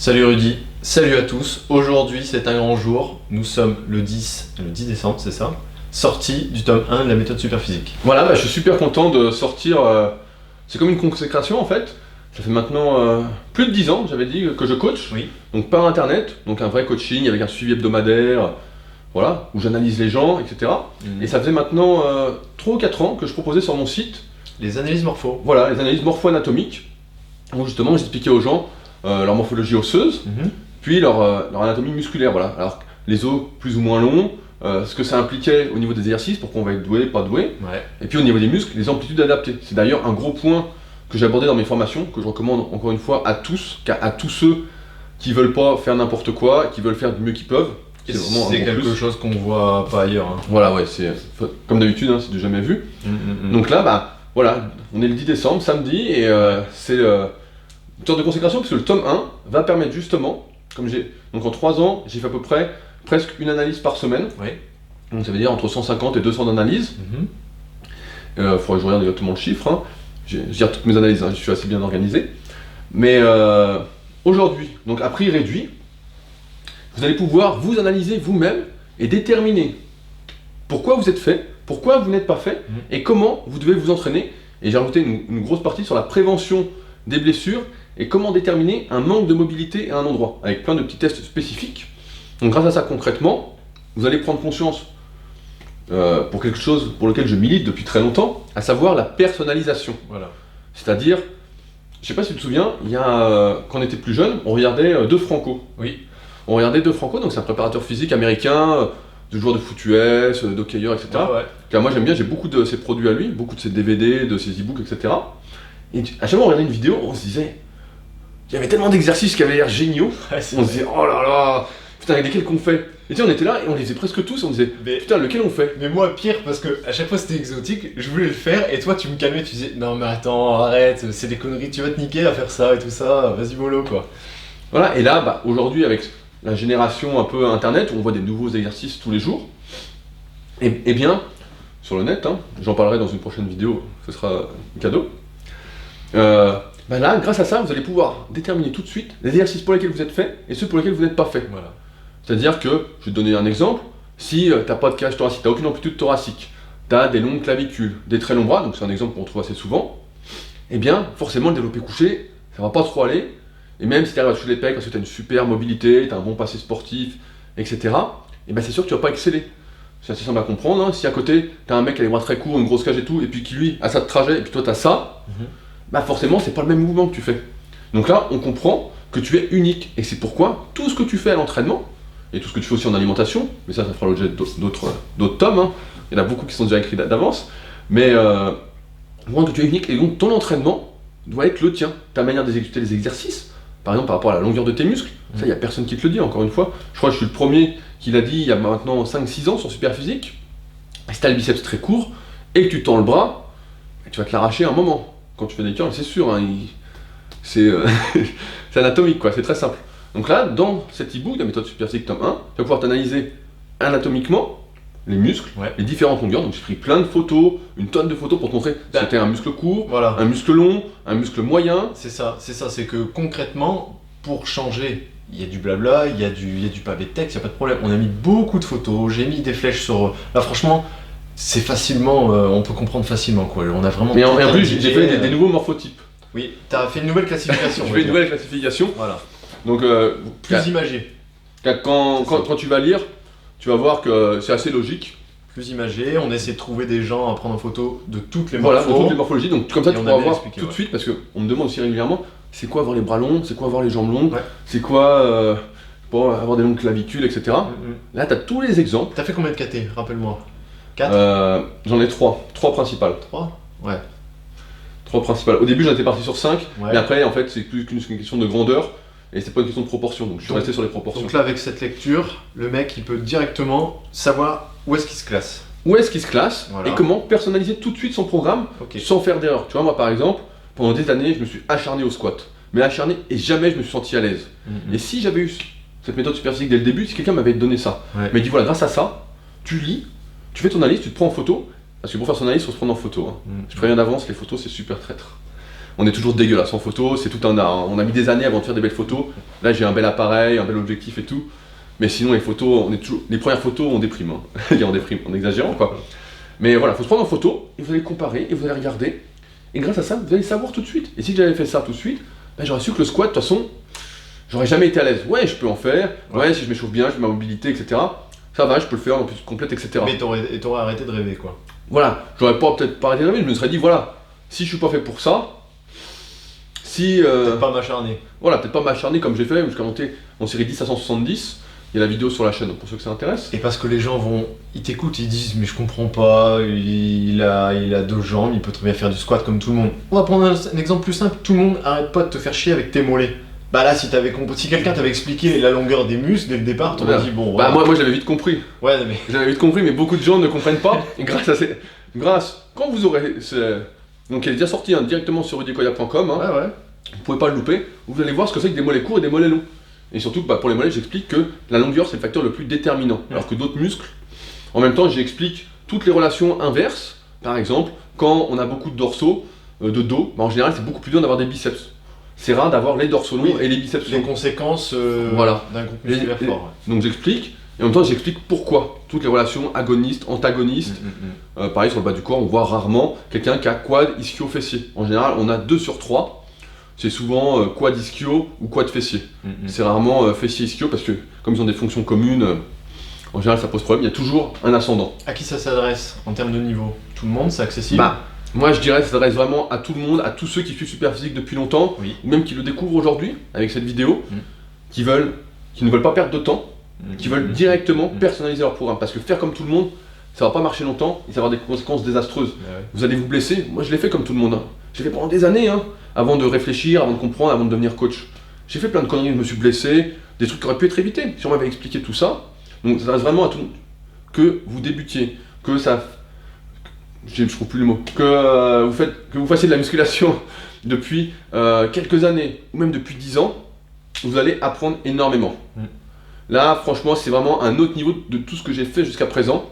Salut Rudy, salut à tous. Aujourd'hui c'est un grand jour. Nous sommes le 10 décembre, c'est ça? Sortie du tome 1 de la méthode Superphysique. Voilà, je suis super content de sortir. C'est comme une consécration en fait. Ça fait maintenant plus de 10 ans, j'avais dit, que je coach. Oui. Donc par internet, donc un vrai coaching avec un suivi hebdomadaire, voilà, où j'analyse les gens, etc. Et ça faisait maintenant 3 ou 4 ans que je proposais sur mon site, Les analyses morpho. voilà, les analyses morpho-anatomiques, où justement j'expliquais aux gens leur morphologie osseuse, puis leur anatomie musculaire, voilà. Alors les os plus ou moins longs, ce que ça impliquait au niveau des exercices, pourquoi on va être doué, pas doué, Ouais. et puis au niveau des muscles, les amplitudes adaptées. C'est d'ailleurs un gros point que j'ai abordé dans mes formations, que je recommande encore une fois à tous, à tous ceux qui veulent pas faire n'importe quoi, qui veulent faire du mieux qu'ils peuvent. Et vraiment un c'est bon quelque plus. chose qu'on voit pas ailleurs. Hein. Voilà, ouais, c'est comme d'habitude, c'est du jamais vu. Donc là, voilà, on est le 10 décembre, samedi, et c'est une sorte de consécration, parce que le tome 1 va permettre justement, donc en 3 ans, j'ai fait à peu près presque une analyse par semaine. Oui. Donc ça veut dire entre 150 et 200 d'analyses. Faudrait que je regarde exactement le chiffre. Hein. Je gère toutes mes analyses, je suis assez bien organisé. Mais aujourd'hui, donc à prix réduit, vous allez pouvoir vous analyser vous-même et déterminer pourquoi vous êtes fait, pourquoi vous n'êtes pas fait, et comment vous devez vous entraîner. Et j'ai rajouté une grosse partie sur la prévention des blessures et comment déterminer un manque de mobilité à un endroit, avec plein de petits tests spécifiques. Donc grâce à ça, concrètement, vous allez prendre conscience pour quelque chose pour lequel je milite depuis très longtemps, à savoir la personnalisation. Voilà. C'est-à-dire, je sais pas si tu te souviens, il y a, quand on était plus jeune, on regardait De Franco. Oui. On regardait De Franco, donc c'est un préparateur physique américain, de joueur de foot US, d'hockeyeur, etc. Ouais. Car moi j'aime bien, j'ai beaucoup de ses produits à lui, beaucoup de ses DVD, de ses e-books, etc. Et à chaque fois on regardait une vidéo, on se disait, il y avait tellement d'exercices qui avaient l'air géniaux, Ouais, c'est on se vrai. disait, oh là là, putain, avec lesquels qu'on fait. Et tu sais, on était là et on les faisait presque tous, on disait, Mais- putain, lequel on fait. Mais moi pire parce que à chaque fois c'était exotique, je voulais le faire et toi tu me calmais, tu disais non mais attends arrête, c'est des conneries, tu vas te niquer à faire ça et tout ça, vas-y mollo quoi. Voilà, et là, aujourd'hui, avec la génération un peu internet, où on voit des nouveaux exercices tous les jours, et bien, sur le net, j'en parlerai dans une prochaine vidéo, ce sera un cadeau. Là, grâce à ça, vous allez pouvoir déterminer tout de suite les exercices pour lesquels vous êtes fait et ceux pour lesquels vous n'êtes pas fait. Voilà. C'est-à-dire que, je vais te donner un exemple, si t'as pas de cage thoracique, t'as aucune amplitude thoracique, t'as des longues clavicules, des très longs bras, donc c'est un exemple qu'on trouve assez souvent, eh bien, forcément, le développé couché, ça va pas trop aller, et même si tu arrives à toucher les pecs parce que tu as une super mobilité, tu as un bon passé sportif, etc., et ben c'est sûr que tu vas pas exceller. C'est assez simple à comprendre, hein. Si à côté, tu as un mec qui a les bras très courts, une grosse cage et tout, et puis qui lui a ça de trajet, et puis toi tu as ça, bah forcément, c'est pas le même mouvement que tu fais. Donc là, on comprend que tu es unique, et c'est pourquoi tout ce que tu fais à l'entraînement, et tout ce que tu fais aussi en alimentation, mais ça fera l'objet d'autres tomes, hein. Il y en a beaucoup qui sont déjà écrits d'avance, mais moi que tu es unique, et donc ton entraînement doit être le tien, ta manière d'exécuter les exercices, par exemple par rapport à la longueur de tes muscles, ça il n'y a personne qui te le dit, encore une fois, je crois que je suis le premier qui l'a dit il y a maintenant 5-6 ans sur Superphysique. Si tu as le biceps très court, et que tu tends le bras, tu vas te l'arracher à un moment, quand tu fais des curls, c'est sûr, hein, c'est anatomique, quoi, c'est très simple. Donc là, dans cet e-book, la méthode Superphysique tome 1, tu vas pouvoir t'analyser anatomiquement les muscles, Ouais. les différentes longueurs, donc j'ai pris plein de photos, une tonne de photos pour te montrer si c'était un muscle court, Voilà. un muscle long, un muscle moyen. C'est ça, c'est que concrètement, pour changer, il y a du blabla, il y a du pavé de texte, il n'y a pas de problème. On a mis beaucoup de photos, j'ai mis des flèches sur. Là, franchement, c'est facilement. On peut comprendre facilement quoi. On a vraiment. Mais en tout plus, indiqué, j'ai fait des nouveaux morphotypes. Oui, t'as fait une nouvelle classification. J'ai on fait va une dire. nouvelle classification. Voilà. Donc, Plus imagé. quand tu vas lire, tu vas voir que c'est assez logique. Plus imagé, on essaie de trouver des gens à prendre en photo de toutes les Voilà, morphos. de toutes les morphologies. Donc, comme ça, Et tu on pourras avait voir expliqué, tout de ouais. suite, parce qu'on me demande aussi régulièrement c'est quoi avoir les bras longs, c'est quoi avoir les jambes longues, Ouais. c'est quoi bon, avoir des longues clavicules, etc. Là, tu as tous les exemples. T'as fait combien de KT, rappelle-moi 4 J'en ai trois principales. 3 Ouais. 3 principales. Au début, j'en étais parti sur 5, Ouais. mais après, en fait, c'est plus qu'une question de grandeur, et c'est pas une question de proportion, donc je suis Donc- resté sur les proportions. Donc là, avec cette lecture, le mec, il peut directement savoir où est-ce qu'il se classe. Où est-ce qu'il se classe, Voilà. et comment personnaliser tout de suite son programme, Ok. sans faire d'erreur. Tu vois, moi, par exemple, pendant des années, je me suis acharné au squat, mais acharné, et jamais je me suis senti à l'aise. Et si j'avais eu cette méthode Superphysique dès le début, si quelqu'un m'avait donné ça, Ouais. mais dit voilà, grâce à ça, tu lis, tu fais ton analyse, tu te prends en photo, parce que pour faire son analyse, il faut se prendre en photo. Hein. Je préviens d'avance, les photos, c'est super traître. On est toujours dégueulasse en photo, c'est tout un art. Hein. On a mis des années avant de faire des belles photos. Là, j'ai un bel appareil, un bel objectif et tout. Mais sinon, les photos, les premières photos, on déprime. Hein. On déprime, en exagérant quoi. Mais voilà, il faut se prendre en photo et vous allez comparer et vous allez regarder. Et grâce à ça, vous allez savoir tout de suite. Et si j'avais fait ça tout de suite, ben, j'aurais su que le squat, de toute façon, j'aurais jamais été à l'aise. Ouais, je peux en faire. Ouais, si je m'échauffe bien, j'ai ma mobilité, etc. Ça va, je peux le faire en plus complète, etc. Mais t'aurais arrêté de rêver, quoi. Voilà, j'aurais peut-être pas arrêté de rêver, je me serais dit, voilà, si je suis pas fait pour ça, si... Peut-être pas m'acharner. Voilà, peut-être pas m'acharner comme j'ai fait, jusqu'à monter en série 10 à 170. Il y a la vidéo sur la chaîne, pour ceux que ça intéresse. Et parce que les gens ils t'écoutent, ils disent mais je comprends pas, il a 2 jambes, il peut très bien faire du squat comme tout le monde. On va prendre un exemple plus simple, tout le monde arrête pas de te faire chier avec tes mollets. Bah là si quelqu'un t'avait expliqué la longueur des muscles dès le départ, t'aurais dit bon... Bah moi j'avais vite compris. Ouais mais... J'avais vite compris, mais beaucoup de gens ne comprennent pas. Et quand vous aurez... Donc il est déjà sorti hein, directement sur rudicoya.com, hein, ouais. Vous pouvez pas le louper, vous allez voir ce que c'est que des mollets courts et des mollets longs. Et surtout, pour les mollets, j'explique que la longueur, c'est le facteur le plus déterminant. Alors que d'autres muscles, en même temps, j'explique toutes les relations inverses. Par exemple, quand on a beaucoup de dorsaux, de dos, en général, c'est beaucoup plus dur d'avoir des biceps. C'est rare d'avoir les dorsaux longs et les biceps longs. Les conséquences d'un groupe musculaire fort. Donc j'explique, et en même temps, j'explique pourquoi. Toutes les relations agonistes, antagonistes. Pareil, sur le bas du corps, on voit rarement quelqu'un qui a quad, ischio, fessier. En général, on a 2 sur 3. C'est souvent quad ischio ou quad fessier. C'est rarement fessier ischio parce que comme ils ont des fonctions communes, en général ça pose problème, il y a toujours un ascendant. À qui ça s'adresse en termes de niveau? Tout le monde, c'est accessible? Bah, moi je dirais que ça s'adresse vraiment à tout le monde, à tous ceux qui suivent Superphysique depuis longtemps, ou même qui le découvrent aujourd'hui avec cette vidéo, qui ne veulent pas perdre de temps, qui veulent directement personnaliser leur programme. Parce que faire comme tout le monde, ça va pas marcher longtemps et ça va avoir des conséquences désastreuses. Vous allez vous blesser, moi je l'ai fait comme tout le monde. Hein. J'ai fait pendant des années, hein, avant de réfléchir, avant de comprendre, avant de devenir coach. J'ai fait plein de conneries, je me suis blessé, des trucs qui auraient pu être évités si on m'avait expliqué tout ça. Donc ça reste vraiment à tout le monde. Que vous débutiez, que ça... Je trouve plus le mot. Que vous fassiez de la musculation depuis quelques années, ou même depuis 10 ans, vous allez apprendre énormément. Là, franchement, c'est vraiment un autre niveau de tout ce que j'ai fait jusqu'à présent.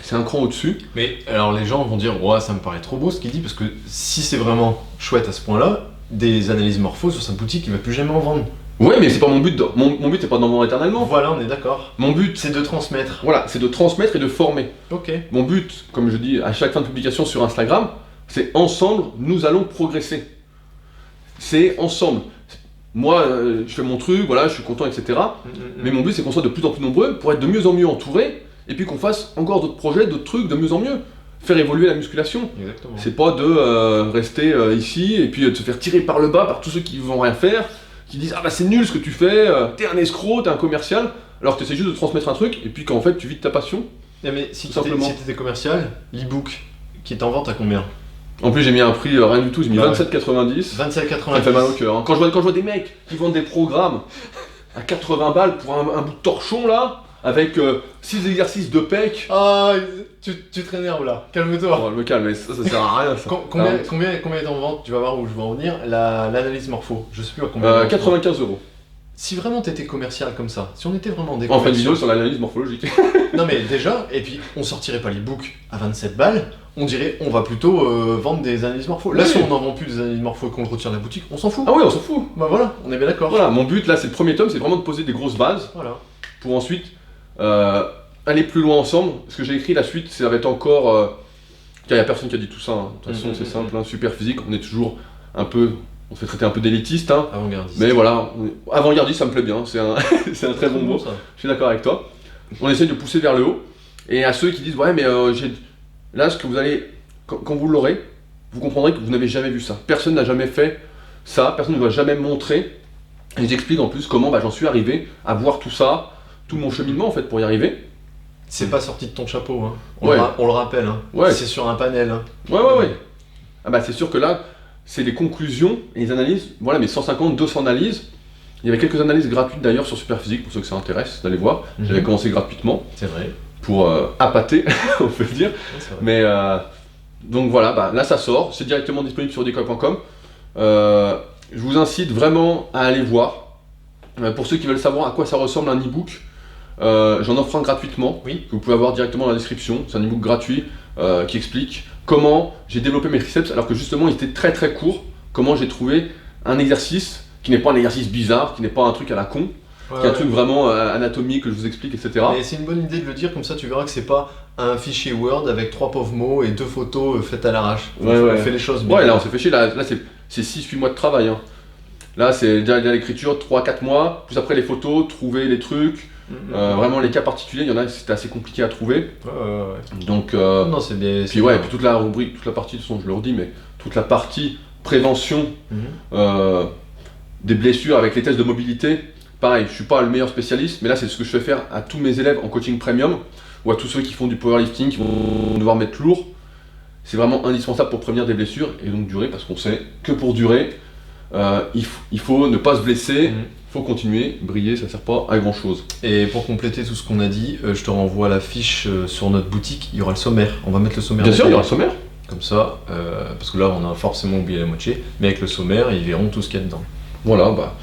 C'est un cran au-dessus. Mais alors les gens vont dire, ouais, ça me paraît trop beau ce qu'il dit, parce que si c'est vraiment chouette à ce point-là, des analyses morpho sur sa boutique, il va plus jamais en vendre. Ouais, mais c'est pas mon but. Mon but, c'est pas d'en vendre éternellement. Voilà, on est d'accord. Mon but, c'est de transmettre. Voilà, c'est de transmettre et de former. Ok. Mon but, comme je dis à chaque fin de publication sur Instagram, c'est ensemble, nous allons progresser. C'est ensemble. Moi, je fais mon truc, voilà, je suis content, etc. Mais mon but, c'est qu'on soit de plus en plus nombreux pour être de mieux en mieux entourés. Et puis qu'on fasse encore d'autres projets, d'autres trucs de mieux en mieux. Faire évoluer la musculation. Exactement. C'est pas de rester ici et puis de se faire tirer par le bas par tous ceux qui vont rien faire, qui disent ah bah c'est nul ce que tu fais, t'es un escroc, t'es un commercial, alors que t'essaies juste de transmettre un truc et puis qu'en fait tu vis de ta passion. Mais si t'étais commercial, l'e-book qui est en vente à combien? En plus j'ai mis un prix rien du tout, j'ai mis 27,90. 27,90. Ça fait mal au cœur. Hein. Quand je vois des mecs qui vendent des programmes à 80 balles pour un bout de torchon là, avec 6 exercices de pec. Ah, tu te rénerves là, calme-toi. Oh, je me calme, mais ça sert à rien ça. Combien est en vente? Tu vas voir où je vais en venir. L'analyse morpho, je sais plus à combien. 95 €. Si vraiment t'étais commercial comme ça, si on était vraiment des commerciaux... On fait une vidéo sur l'analyse morphologique. Non mais déjà, et puis on sortirait pas l'e-book à 27 balles, on dirait on va plutôt vendre des analyses morpho. Là si on n'en vend plus des analyses morpho et qu'on le retire de la boutique, on s'en fout. Ah oui, on s'en fout. Bah voilà, on est bien d'accord. Voilà, mon but là c'est le premier tome, c'est vraiment de poser des grosses bases. Voilà. Pour ensuite aller plus loin ensemble. Ce que j'ai écrit la suite, ça va être encore... il n'y a personne qui a dit tout ça, hein. De toute façon c'est simple, hein. Superphysique, on est toujours un peu... On se fait traiter un peu d'élitiste, hein. Avant-gardiste. Mais voilà, avant-gardiste ça me plaît bien, c'est un, c'est un très bon mot, je suis d'accord avec toi. On essaie de pousser vers le haut, et à ceux qui disent ouais mais là ce que vous allez, quand vous l'aurez, vous comprendrez que vous n'avez jamais vu ça. Personne n'a jamais fait ça, personne ne va jamais montrer, et j'explique en plus comment j'en suis arrivé à voir tout ça, tout mon cheminement en fait pour y arriver. C'est pas sorti de ton chapeau, hein. On le rappelle, hein. Ouais. C'est sur un panel. Hein. Ouais. Ah bah c'est sûr que là, c'est les conclusions et les analyses, voilà, mes 150, 200 analyses. Il y avait quelques analyses gratuites d'ailleurs sur Superphysique, pour ceux que ça intéresse d'aller voir. J'avais commencé gratuitement. C'est vrai. Pour appâter, on peut dire. Ouais, mais donc voilà, là ça sort, c'est directement disponible sur rudicoya.com. Je vous incite vraiment à aller voir. Pour ceux qui veulent savoir à quoi ça ressemble un e-book, j'en offre un gratuitement, que vous pouvez avoir directement dans la description. C'est un e-book gratuit qui explique comment j'ai développé mes triceps alors que justement ils étaient très très courts comment j'ai trouvé un exercice qui n'est pas un exercice bizarre, qui n'est pas un truc à la con, qui est un truc vraiment anatomique que je vous explique, etc. Mais c'est une bonne idée de le dire, comme ça tu verras que c'est pas un fichier Word avec 3 pauvres mots et 2 photos faites à l'arrache. Ouais. Fais les choses bien. Ouais, là on s'est fait chier, là c'est 6-8 mois de travail. Hein. Là c'est déjà l'écriture, 3-4 mois, plus après les photos, trouver les trucs, vraiment les cas particuliers, il y en a c'était assez compliqué à trouver. Ouais. Donc, Non, c'est bien. puis puis toute la rubrique, toute la partie, de toute façon je le redis, mais toute la partie prévention des blessures avec les tests de mobilité, pareil, je suis pas le meilleur spécialiste, mais là c'est ce que je fais faire à tous mes élèves en coaching premium, ou à tous ceux qui font du powerlifting, qui vont devoir mettre lourd. C'est vraiment indispensable pour prévenir des blessures et donc durer, parce qu'on sait que pour durer, il faut ne pas se blesser, il faut continuer, briller, ça sert pas à grand chose. Et pour compléter tout ce qu'on a dit, je te renvoie la fiche sur notre boutique, il y aura le sommaire. On va mettre le sommaire. Bien sûr, il y aura le sommaire. Comme ça, parce que là on a forcément oublié la moitié, mais avec le sommaire, ils verront tout ce qu'il y a dedans. Voilà, bah,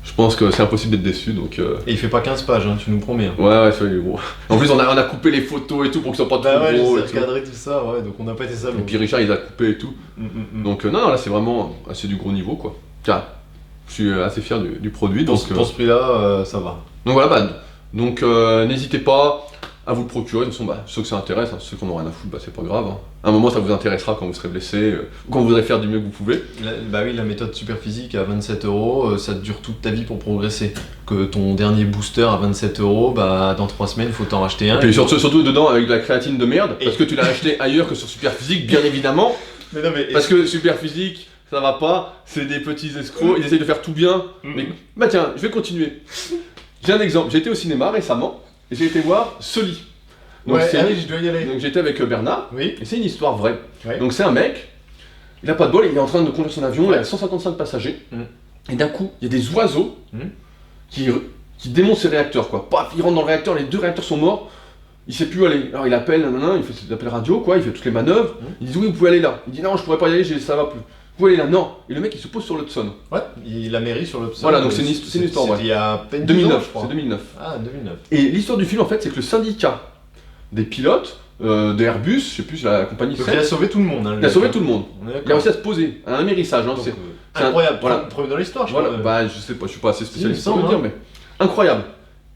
je pense que c'est impossible d'être déçu, donc... Et il fait pas 15 pages, hein, tu nous promets. Hein. Ouais, c'est gros. En plus, on a coupé les photos et tout pour que ce soit pas trop gros. J'ai recadré tout ça, ouais, donc on n'a pas été salauds. Et puis Richard, il a coupé et tout. Donc non, là c'est vraiment assez du gros niveau, quoi. Tiens, je suis assez fier du produit. Pour ce prix-là, ça va. Donc voilà, donc n'hésitez pas à vous le procurer. De toute façon, ceux que ça intéresse, hein, ceux qui en ont rien à foutre, c'est pas grave. Hein. À un moment, ça vous intéressera quand vous serez blessé, quand vous voudrez faire du mieux que vous pouvez. La méthode Superphysique à 27€, ça te dure toute ta vie pour progresser. Que ton dernier booster à 27€, dans 3 semaines, il faut t'en racheter un. Et puis surtout dedans avec de la créatine de merde, parce que tu l'as acheté ailleurs que sur Superphysique, bien évidemment. Parce que Superphysique, ça va pas, c'est des petits escrocs, ils essayent de faire tout bien. Mais tiens, je vais continuer. J'ai un exemple, j'ai été au cinéma récemment et j'ai été voir Sully. Donc je dois y aller. Donc j'étais avec Bernard, oui. Et c'est une histoire vraie. Ouais. Donc c'est un mec, il a pas de bol, il est en train de conduire son avion, il a 155 passagers, et d'un coup, il y a des oiseaux qui démontent ses réacteurs, quoi. Paf, il rentre dans le réacteur, les 2 réacteurs sont morts, il sait plus où aller. Alors il appelle, il fait ses appels radio, quoi, il fait toutes les manœuvres, il dit oui, vous pouvez aller là. Il dit non, je pourrais pas y aller, ça va plus. Vous pouvez aller là, non. Et le mec il se pose sur l'Hudson. Ouais, il a mairie sur l'Hudson. Voilà, donc c'est une histoire vraie. Il y a à peine 2009, ans, je crois. c'est 2009. Ah, 2009. Et l'histoire du film en fait, c'est que le syndicat des pilotes de Airbus, je sais plus la compagnie. Donc il a sauvé tout le monde. Hein, il a sauvé tout le monde. Il a réussi à se poser, un amérissage. Hein, c'est incroyable, premier dans l'histoire, je crois. Je sais pas, je suis pas assez spécialiste pour le dire, mais incroyable.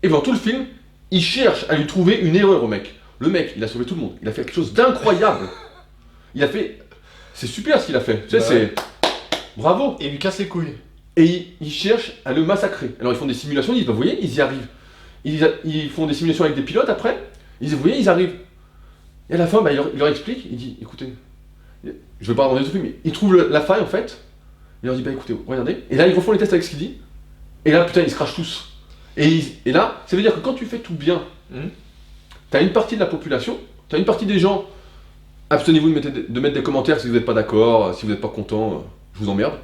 Et dans tout le film, il cherche à lui trouver une erreur au mec. Le mec, il a sauvé tout le monde. Il a fait quelque chose d'incroyable. Il a fait. C'est super ce qu'il a fait. Tu sais, c'est. Bravo. Et il lui casse les couilles. Et il cherche à le massacrer. Alors ils font des simulations, ils disent, bah, vous voyez, ils y arrivent. Ils font des simulations avec des pilotes après. Ils disent, vous voyez, ils arrivent. Et à la fin, il leur explique, il dit, écoutez, je vais pas raconter tout le film, mais il trouve la faille en fait. Il leur dit, bah écoutez, regardez. Et là, ils refont les tests avec ce qu'il dit. Et là, putain, ils se crachent tous. Et là, ça veut dire que quand tu fais tout bien, t'as une partie de la population, t'as une partie des gens, abstenez-vous de mettre des commentaires si vous n'êtes pas d'accord, si vous n'êtes pas content, je vous emmerde.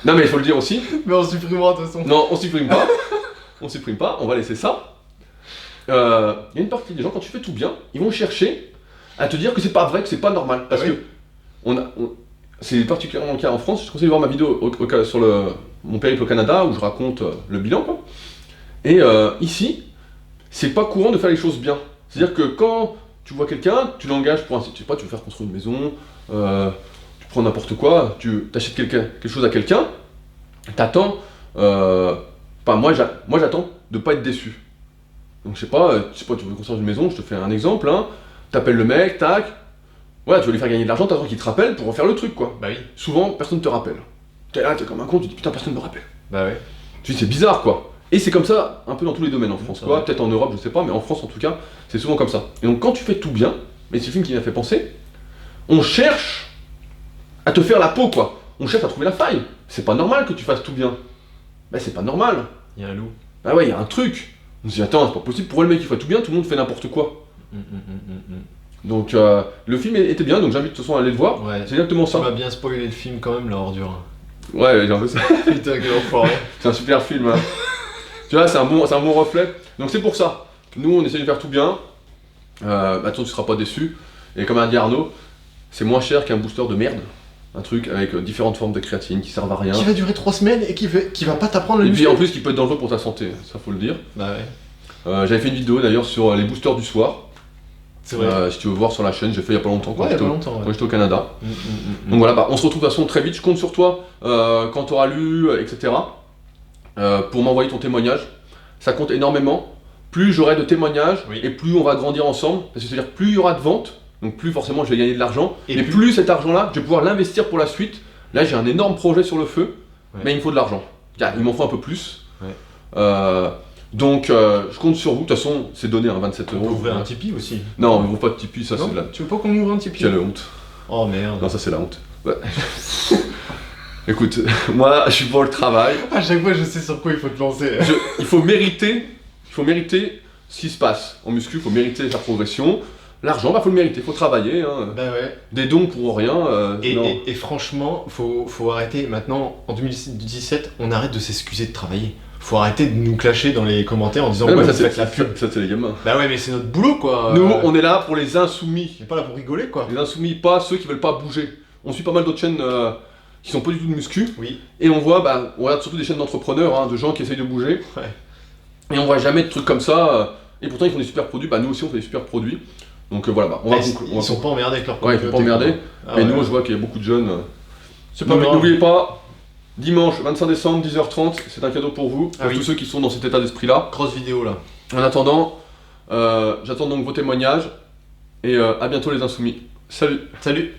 Non mais il faut le dire aussi. Mais on supprimera de toute façon. Non, on supprime pas. On supprime pas, on va laisser ça. Il y a une partie des gens, quand tu fais tout bien, ils vont chercher à te dire que c'est pas vrai, que c'est pas normal. Parce que c'est particulièrement le cas en France. Je conseille de voir ma vidéo sur mon périple au Canada où je raconte le bilan, quoi. Et ici, c'est pas courant de faire les choses bien. C'est-à-dire que quand tu vois quelqu'un, tu l'engages pour tu veux faire construire une maison, tu prends n'importe quoi, tu achètes quelque chose à quelqu'un, t'attends. Moi j'attends de pas être déçu. Donc je sais pas, tu veux construire une maison, je te fais un exemple, hein, t'appelles le mec, tac, voilà, tu veux lui faire gagner de l'argent, t'attends qu'il te rappelle pour refaire le truc, quoi. Bah oui. Souvent, personne te rappelle. T'es là, t'es comme un con, tu dis putain, personne me rappelle. Bah ouais. Tu dis c'est bizarre, quoi. Et c'est comme ça un peu dans tous les domaines en France, quoi. Peut-être en Europe, je sais pas, mais en France en tout cas, c'est souvent comme ça. Et donc quand tu fais tout bien, mais c'est le film qui m'a fait penser, on cherche à te faire la peau, quoi. On cherche à trouver la faille. C'est pas normal que tu fasses tout bien. Bah c'est pas normal. Il y a un loup. Bah ouais, il y a un truc. On se dit attends, c'est pas possible, pour le mec qui fait tout bien, tout le monde fait n'importe quoi. Donc le film était bien, donc j'invite de toute façon à aller le voir. Ouais. C'est exactement ça. Tu m'as bien spoilé le film quand même, la ordure. Ouais, j'ai un peu ça. Putain, quel enfoiré. C'est un super film. Hein. Tu vois, c'est un bon reflet. Donc c'est pour ça. Nous, on essaie de faire tout bien. Attends, tu seras pas déçu. Et comme a dit Arnaud, c'est moins cher qu'un booster de merde. Un truc avec différentes formes de créatine qui servent à rien. Qui va durer 3 semaines et qui va pas t'apprendre le muscle. Et muscle. puis en plus, qui peut être dangereux pour ta santé, ça faut le dire. Bah ouais. J'avais fait une vidéo d'ailleurs sur les boosters du soir. C'est vrai. Si tu veux voir sur la chaîne, j'ai fait il y a pas longtemps quand Ouais, il y a j'étais pas longtemps. quand Ouais. j'étais au Canada. Mm. Donc voilà, on se retrouve de toute façon très vite. Je compte sur toi quand tu auras lu, etc. Pour m'envoyer ton témoignage. Ça compte énormément. Plus j'aurai de témoignages Oui. et plus on va grandir ensemble. Parce que c'est-à-dire plus il y aura de ventes, donc plus forcément je vais gagner de l'argent. Et Mais plus cet argent-là, je vais pouvoir l'investir pour la suite. Là j'ai un énorme projet sur le feu, mais il me faut de l'argent. Il m'en faut un peu plus. Ouais. Donc je compte sur vous. De toute façon, c'est donné, 27 On euros. peut ouvrir un Tipeee aussi. Non, on ouvre pas de Tipeee, ça Non, c'est de la... tu veux pas qu'on ouvre un Tipeee? Quelle honte. Oh merde. Non, ça c'est la honte. Ouais. Écoute, moi je suis pour le travail. À chaque fois, je sais sur quoi il faut te lancer. Il faut mériter ce qui se passe. En muscu, il faut mériter sa progression. L'argent, faut le mériter, il faut travailler. Hein. Bah ouais. Des dons pour rien. Non. Et franchement, faut arrêter. Maintenant, en 2017, on arrête de s'excuser de travailler. Faut arrêter de nous clasher dans les commentaires en disant Ouais, ouais, mais ça vous faites c'est la pub. ça, c'est les gamins. Bah ouais, mais c'est notre boulot quoi. Nous, on est là pour les insoumis. On est pas là pour rigoler quoi. Les insoumis, pas ceux qui veulent pas bouger. On suit pas mal d'autres chaînes qui sont pas du tout de muscu. Oui. Et on voit, on regarde surtout des chaînes d'entrepreneurs, hein, de gens qui essayent de bouger. Ouais. Et on voit jamais de trucs comme ça. Et pourtant, ils font des super produits. Nous aussi, on fait des super produits. Donc voilà, on va Ils sont pas emmerdés avec leur Ouais, ils sont pas emmerdés. Ah Et ouais. nous, je vois qu'il y a beaucoup de jeunes. C'est pas grave. N'oubliez pas, dimanche 25 décembre, 10h30, c'est un cadeau pour vous, Ah pour oui. tous ceux qui sont dans cet état d'esprit-là. Grosse vidéo là. En attendant, j'attends donc vos témoignages. Et à bientôt les insoumis. Salut! Salut.